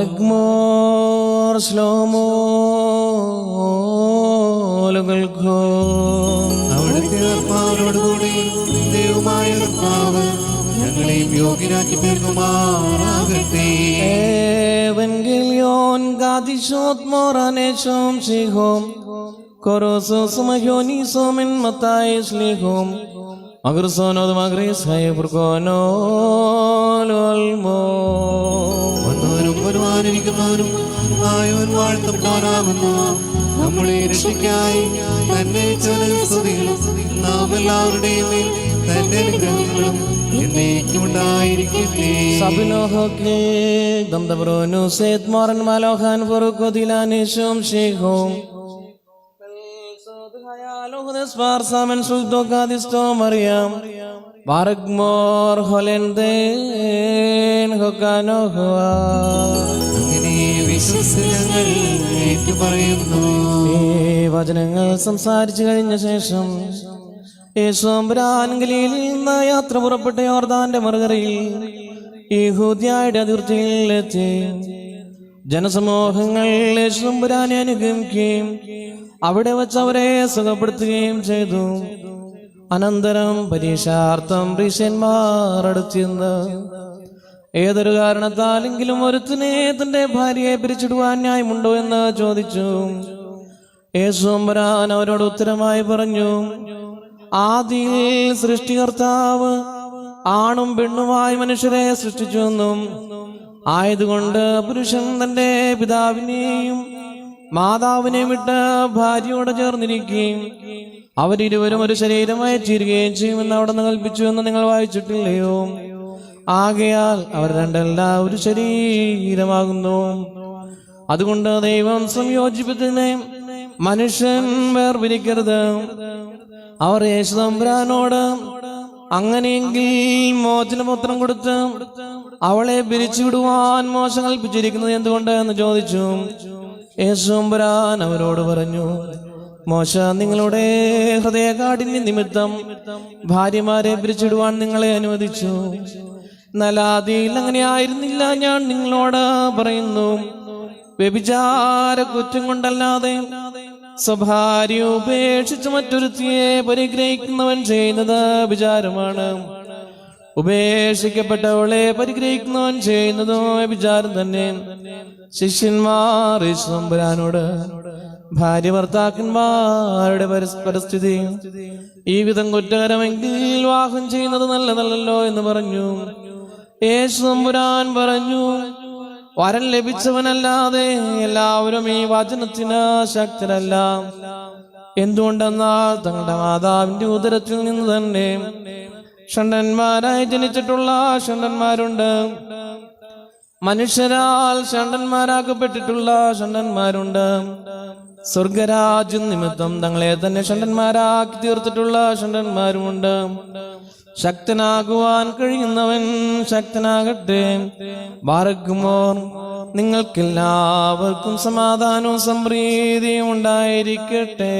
ബാറക്മോർ ശ്ലോമോലുകൾക്കോ അവിടുത്തെ ആത്മാവിനോടുകൂടി ദൈവമായ കർത്താവ് ഞങ്ങളെയും യോഗ്യരാക്കി തീർക്കുമാറാകട്ടെ. Evangelion gadishot moraneshom shihom korosos mahonisom in matais lihom agrusonod magris hay furkono lolmo വന്നവരും വരുവാനിരിക്കുന്നവരും ആയവൻ വാഴ്ത്തപ്പെടാനാകുന്നു. നമ്മളെ രക്ഷിക്കായി തന്നെ സ്തുതികളും നാം എല്ലാവരുടെയും മേൽ തന്റെ അനുഗ്രഹങ്ങളും എന്നേക്കുമുണ്ടായിരിക്കട്ടെ. Sabinohokle damdabronu set moran malohan furkodilaneshom shihom Lohudes varsamen sultokadisto Mariam Baragmor holenden hokanohua അങ്ങനെ വിശ്വസിച്ച് ഞങ്ങൾ ഏറ്റുപറയുന്നു. ഈ വചനങ്ങൾ സംസാരിച്ചു കഴിഞ്ഞ ശേഷം യേശുമ്പുരാൻ ഗലീലയിൽ നിന്ന് യാത്ര പുറപ്പെട്ട യോർദാന്റെ മറുകരയിൽ യഹൂദ്യയുടെ അതിർത്തിയിലെത്തി. ജനസമൂഹങ്ങൾ യേശുമ്പുരാനെ അനുഗമിക്കുകയും അവിടെ വച്ച് അവരെ സുഖപ്പെടുത്തുകയും ചെയ്തു. അനന്തരം പരീക്ഷാർത്ഥം പരീക്ഷന്മാർ അടുത്തിരുന്ന് ഏതൊരു കാരണത്താലെങ്കിലും ഒരുത്തിനെ തന്റെ ഭാര്യയെ പിരിച്ചിടുവാൻ ന്യായമുണ്ടോ എന്ന് ചോദിച്ചു. യേശുമ്പുരാൻ അവരോട് ഉത്തരമായി പറഞ്ഞു, ആദിയിൽ സൃഷ്ടികർത്താവ് ആണും പെണ്ണുമായി മനുഷ്യരെ സൃഷ്ടിച്ചുവെന്നും ആയതുകൊണ്ട് പുരുഷൻ തന്റെ പിതാവിനെയും മാതാവിനെയും വിട്ട് ഭാര്യയോട് ചേർന്നിരിക്കുകയും അവരിരുവരും ഒരു ശരീരമായി ചേരുകയും ചെയ്യുമെന്ന് അവിടെ നിന്ന് കൽപ്പിച്ചു എന്ന് നിങ്ങൾ വായിച്ചിട്ടില്ലയോ? ആകയാൽ അവർ രണ്ടല്ല ഒരു ശരീരമാകുന്നു. അതുകൊണ്ട് ദൈവം സംയോജിപ്പിച്ചതിനെ മനുഷ്യൻ വേർപിരിക്കരുത്. അവർ യേശുതമ്പുരാനോട് അങ്ങനെയെങ്കിൽ മോചനപത്രം കൊടുത്ത് അവളെ പിരിച്ചുവിടുവാൻ മോശം കൽപ്പിച്ചിരിക്കുന്നത് എന്തുകൊണ്ട് എന്ന് ചോദിച്ചു. യേശുതമ്പുരാൻ അവരോട് പറഞ്ഞു, മോശ നിങ്ങളുടെ ഹൃദയകാഠിന്യ നിമിത്തം ഭാര്യമാരെ പിരിച്ചിടുവാൻ നിങ്ങളെ അനുവദിച്ചു. എന്നാൽ ആദിയിൽ അങ്ങനെ ആയിരുന്നില്ല. ഞാൻ നിങ്ങളോട് പറയുന്നു, വ്യഭിചാര കുറ്റം കൊണ്ടല്ലാതെ സ്വഭാര്യ ഉപേക്ഷിച്ച് മറ്റൊരുത്തിയെ പരിഗ്രഹിക്കുന്നവൻ ചെയ്യുന്നത് വിചാരമാണ്. ഉപേക്ഷിക്കപ്പെട്ടവളെ പരിഗ്രഹിക്കുന്നവൻ ചെയ്യുന്നതും വിചാരം തന്നെ. ശിഷ്യന്മാർ യേശുതമ്പുരാനോട് ഭാര്യ ഭർത്താക്കന്മാരുടെ പരസ്പരസ്ഥിതി ഈ വിധം കുറ്റകരമെങ്കിൽ വിവാഹം ചെയ്യുന്നത് നല്ലതല്ലോ എന്ന് പറഞ്ഞു. യേശുതമ്പുരാൻ പറഞ്ഞു, വരൻ ലഭിച്ചവനല്ലാതെ എല്ലാവരും ഈ വചനത്തിന് ശക്തരല്ല. എന്തുകൊണ്ടെന്നാൽ തങ്ങളുടെ മാതാവിന്റെ ഉദരത്തിൽ നിന്ന് തന്നെ ഷണ്ഡന്മാരായി ജനിച്ചിട്ടുള്ള ഷണ്ഡന്മാരുണ്ട്, മനുഷ്യരാൽ ഷണ്ഡന്മാരാക്കപ്പെട്ടിട്ടുള്ള ഷണ്ഡന്മാരുണ്ട്. സ്വർഗരാജ്യം നിമിത്തം തങ്ങളെ തന്നെ ഷണ്ഡന്മാരാക്കി തീർത്തിട്ടുള്ള ഷണ്ഡന്മാരുമുണ്ട്. ശക്തനാകുവാൻ കഴിയുന്നവൻ ശക്തനാകട്ടെ. ബാറക്കുമോർ നിങ്ങൾക്കെല്ലാവർക്കും സമാധാനവും സംപ്രീതിയും ഉണ്ടായിരിക്കട്ടെ.